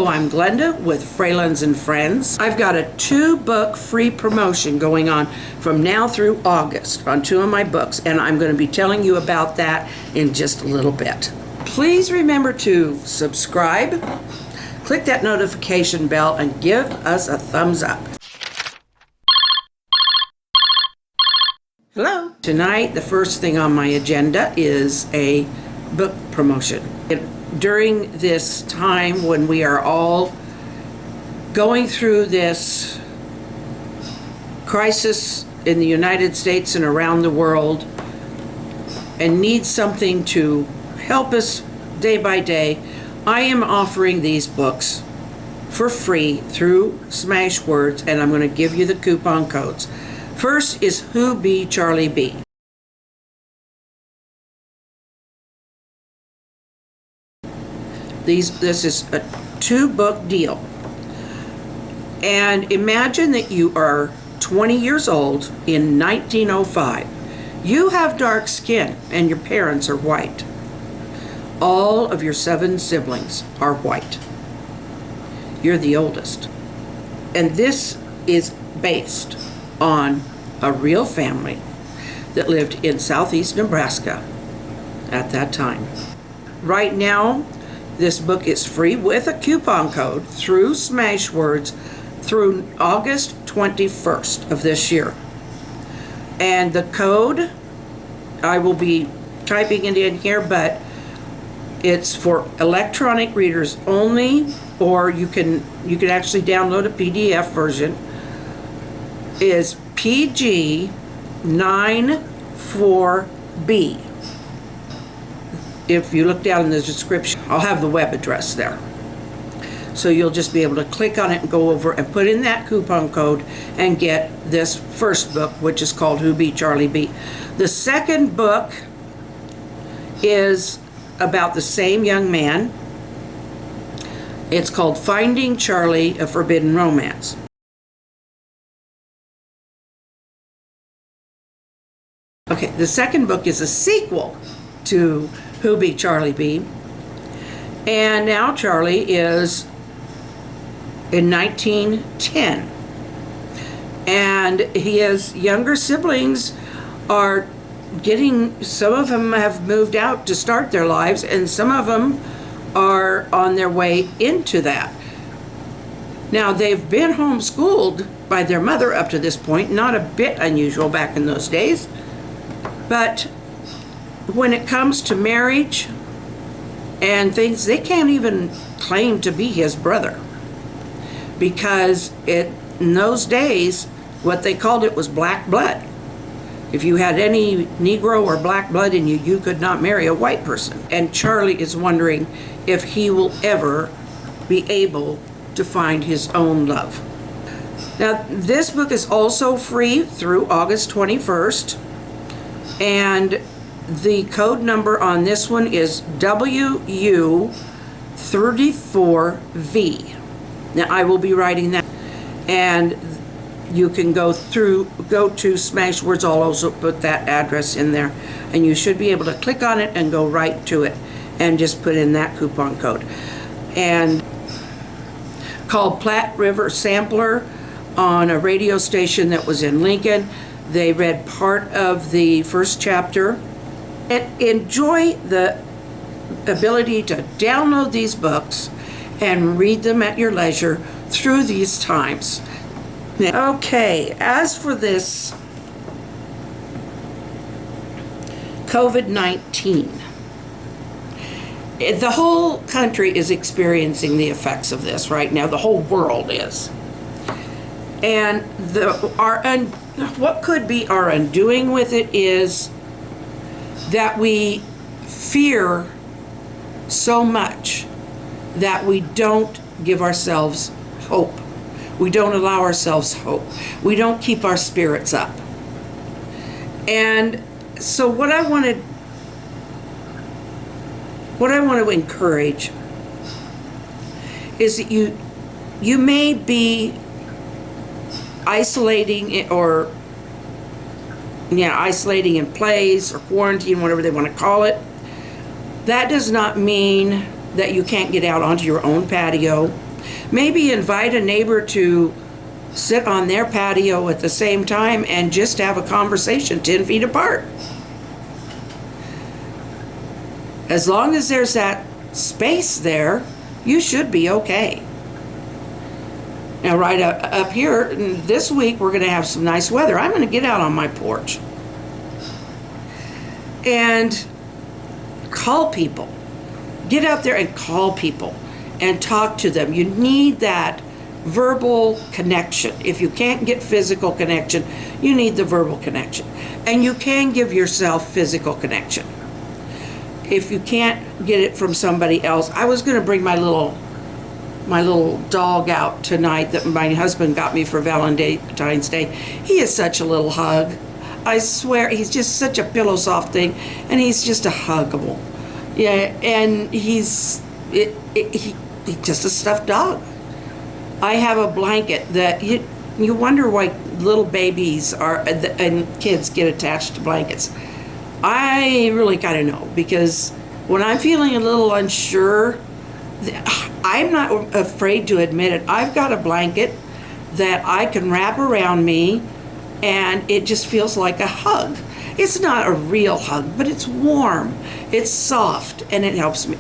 I'm Glenda with Fralins and Friends. I've got a 2-book free promotion going on from now through August on 2 of my books, and I'm going to be telling you about that in just a little bit. Please remember to subscribe, click that notification bell, and give us a thumbs up. Hello. Tonight, the first thing on my agenda is a book promotion. During this time when we are all going through this crisis in the United States and around the world and need something to help us day by day, I am offering these books for free through Smashwords, and I'm going to give you the coupon codes. First is Who Be Charlie B. This is a 2-book deal. And imagine that you are 20 years old in 1905. You have dark skin and your parents are white. All of your 7 siblings are white. You're the oldest. And this is based on a real family that lived in southeast Nebraska at that time. Right now, this book is free with a coupon code through Smashwords through August 21st of this year. And the code, I will be typing it in here, but it's for electronic readers only, or you can actually download a PDF version, is PG94B. If you look down in the description, I'll have the web address there. So you'll just be able to click on it and go over and put in that coupon code and get this first book, which is called Who Be Charlie B. The second book is about the same young man. It's called Finding Charlie, A Forbidden Romance. Okay, the second book is a sequel to Who Be Charlie B. And now Charlie is in 1910. And his younger siblings are some of them have moved out to start their lives, and some of them are on their way into that. Now, they've been homeschooled by their mother up to this point, not a bit unusual back in those days. But when it comes to marriage and things, they can't even claim to be his brother, because in those days, what they called it was black blood. If you had any Negro or black blood in you, you could not marry a white person. And Charlie is wondering if he will ever be able to find his own love. Now, this book is also free through August 21st, and the code number on this one is WU34V. Now, I will be writing that, and you can go to Smashwords. I'll also put that address in there, and you should be able to click on it and go right to it and just put in that coupon code. And called Platte River Sampler on a radio station that was in Lincoln. They read part of the first chapter. And enjoy the ability to download these books and read them at your leisure through these times. Okay, as for this COVID-19, the whole country is experiencing the effects of this right now. The whole world is. And what could be our undoing with it is that we fear so much that we don't give ourselves hope. We don't allow ourselves hope. We don't keep our spirits up. And so what I want to encourage is that you may be isolating in place or quarantine, whatever they want to call it. That does not mean that you can't get out onto your own patio Maybe invite a neighbor to sit on their patio at the same time and just have a conversation 10 feet apart. As long as there's that space there, you should be okay. Now, right up here, this week we're going to have some nice weather. I'm going to get out on my porch and call people. Get out there and call people and talk to them. You need that verbal connection. If you can't get physical connection, you need the verbal connection. And you can give yourself physical connection. If you can't get it from somebody else, I was going to bring my little dog out tonight that my husband got me for Valentine's Day. He is such a little hug. I swear, he's just such a pillow soft thing, and he's just a huggable. Yeah, and he's just a stuffed dog. I have a blanket that you wonder why little babies and kids get attached to blankets. I really kind of know, because when I'm feeling a little unsure, I'm not afraid to admit it. I've got a blanket that I can wrap around me, and it just feels like a hug. It's not a real hug, but it's warm, it's soft, and it helps me.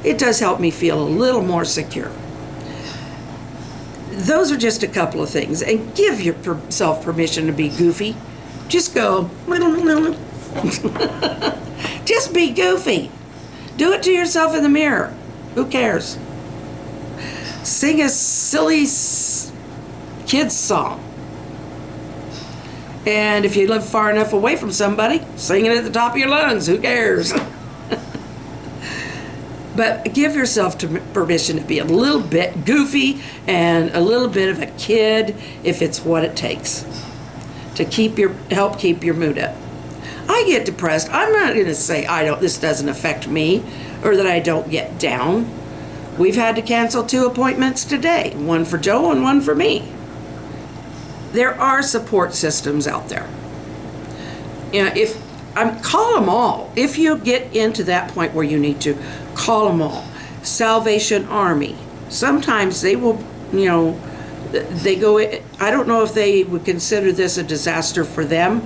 It does help me feel a little more secure. Those are just a couple of things. And give yourself permission to be goofy. Just go. Just be goofy. Do it to yourself in the mirror. Who cares? Sing a silly kids song. And if you live far enough away from somebody, sing it at the top of your lungs. Who cares? But give yourself permission to be a little bit goofy and a little bit of a kid if it's what it takes to help keep your mood up. I get depressed. I'm not going to say this doesn't affect me or that I don't get down. We've had to cancel 2 appointments today, one for Joe and one for me. There are support systems out there. Call them all. If you get into that point where you need to, call them all. Salvation Army. Sometimes they will, they go, I don't know if they would consider this a disaster for them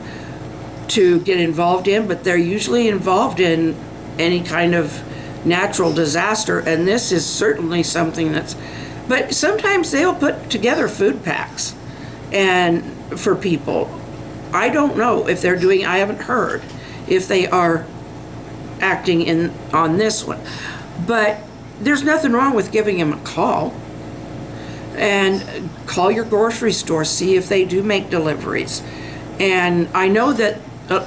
to get involved in, but they're usually involved in any kind of natural disaster, and this is certainly something but sometimes they'll put together food packs and for people. I don't know if they're doing, I haven't heard if they are acting on this one, but there's nothing wrong with giving them a call. And call your grocery store, see if they do make deliveries. And I know that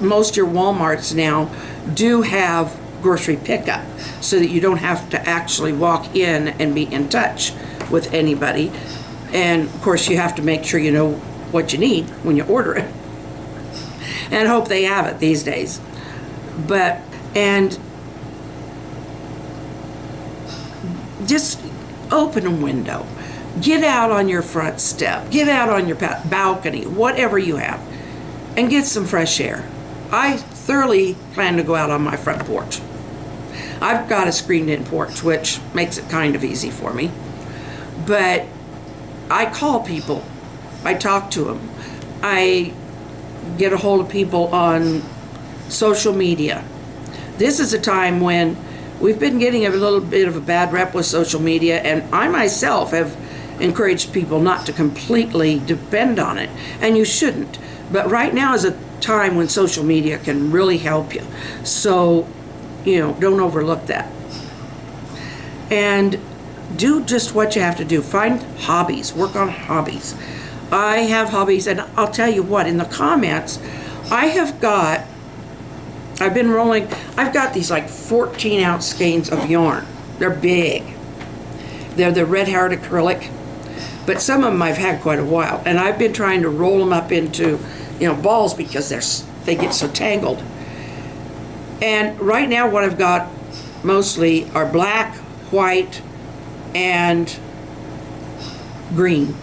most of your Walmarts now do have grocery pickup, so that you don't have to actually walk in and be in touch with anybody. And of course you have to make sure you know what you need when you order it, and hope they have it these days. And just open a window, get out on your front step, get out on your balcony, whatever you have, and get some fresh air. I thoroughly plan to go out on my front porch. I've got a screened-in porch, which makes it kind of easy for me. But I call people. I talk to them. I get a hold of people on social media. This is a time when we've been getting a little bit of a bad rep with social media, and I myself have encouraged people not to completely depend on it, and you shouldn't. But right now is a time when social media can really help you. So, don't overlook that. And do just what you have to do. Find hobbies. Work on hobbies. I have hobbies, and I'll tell you what, in the comments, I've got these like 14-ounce skeins of yarn. They're big. They're the red heart acrylic, but some of them I've had quite a while, and I've been trying to roll them up into balls because they get so tangled. And right now what I've got mostly are black, white, and green.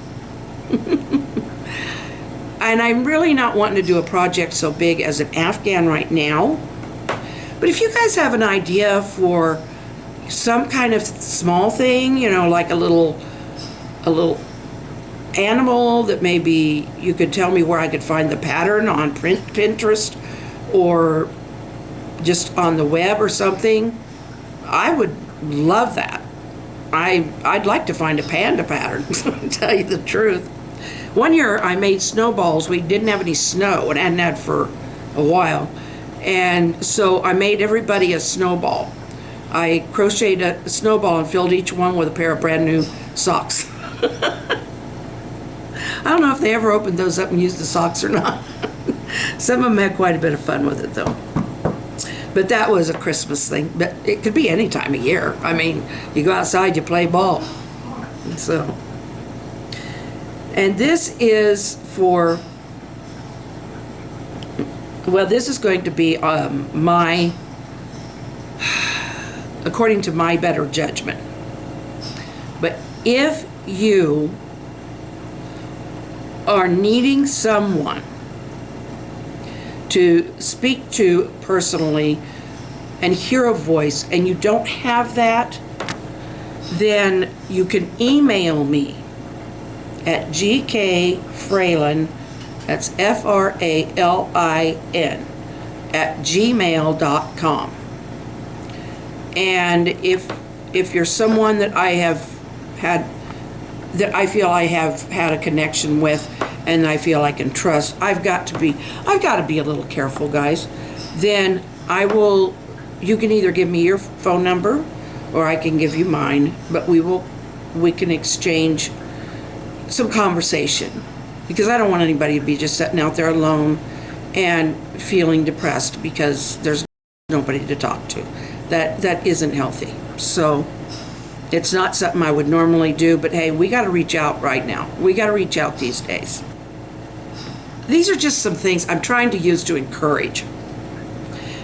And I'm really not wanting to do a project so big as an Afghan right now. But if you guys have an idea for some kind of small thing, like a little animal that maybe you could tell me where I could find the pattern on Pinterest or just on the web or something, I would love that. I'd like to find a panda pattern, to tell you the truth. One year I made snowballs. We didn't have any snow and hadn't had for a while. And so I made everybody a snowball. I crocheted a snowball and filled each one with a pair of brand new socks. I don't know if they ever opened those up and used the socks or not. Some of them had quite a bit of fun with it though. But that was a Christmas thing. But it could be any time of year. I mean, you go outside, you play ball. So, and this is for, well, this is going to be according to my better judgment. But if you are needing someone to speak to personally and hear a voice, and you don't have that, then you can email me at gkfralin, that's Fralin, at gmail.com. And if you're someone that I feel I have had a connection with and I feel I can trust, I've got to be a little careful, guys. Then you can either give me your phone number or I can give you mine, but we can exchange some conversation, because I don't want anybody to be just sitting out there alone and feeling depressed because there's nobody to talk to. That isn't healthy. So it's not something I would normally do, but hey, we got to reach out right now. We got to reach out these days. These are just some things I'm trying to use to encourage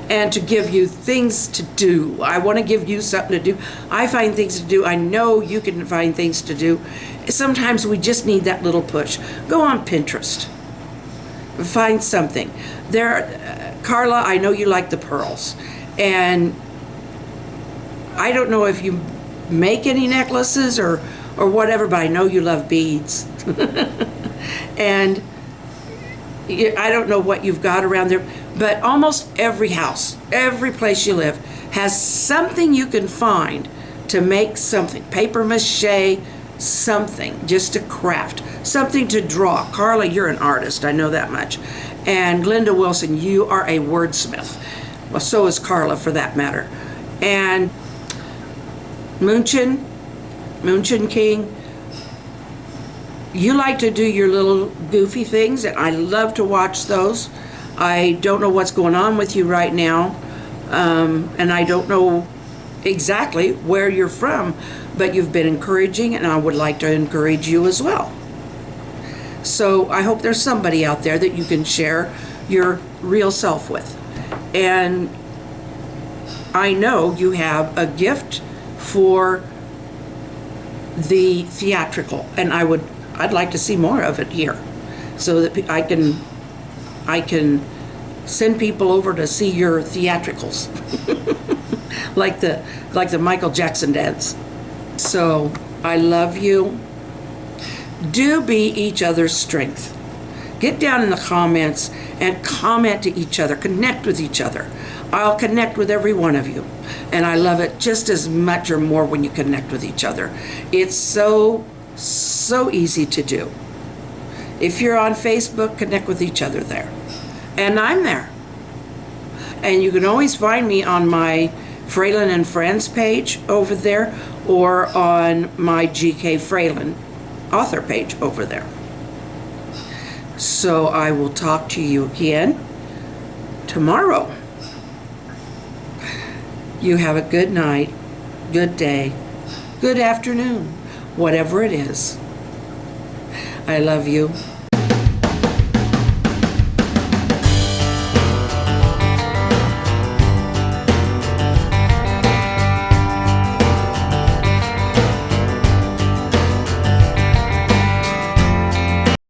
and to give you things to do. I want to give you something to do. I find things to do. I know you can find things to do. Sometimes we just need that little push. Go on Pinterest. Find something. Carla, I know you like the pearls. And I don't know if you make any necklaces or whatever, but I know you love beads. And I don't know what you've got around there, but almost every house, every place you live, has something you can find to make something. Paper mache, something, just to craft, something to draw. Carla, you're an artist, I know that much. And Glenda Wilson, you are a wordsmith. Well, so is Carla, for that matter. And Moonchin King, you like to do your little goofy things, and I love to watch those. I don't know what's going on with you right now, and I don't know exactly where you're from, but you've been encouraging, and I would like to encourage you as well. So I hope there's somebody out there that you can share your real self with. And I know you have a gift for the theatrical, and I'd like to see more of it here, so that I can send people over to see your theatricals, like the Michael Jackson dance. So I love you. Do be each other's strength. Get down in the comments and comment to each other. Connect with each other. I'll connect with every one of you. And I love it just as much or more when you connect with each other. It's so easy to do. If you're on Facebook, connect with each other there. And I'm there. And you can always find me on my Fralin and Friends page over there, or on my GK Fralin author page over there. So I will talk to you again tomorrow. You have a good night, good day, good afternoon, whatever it is. I love you.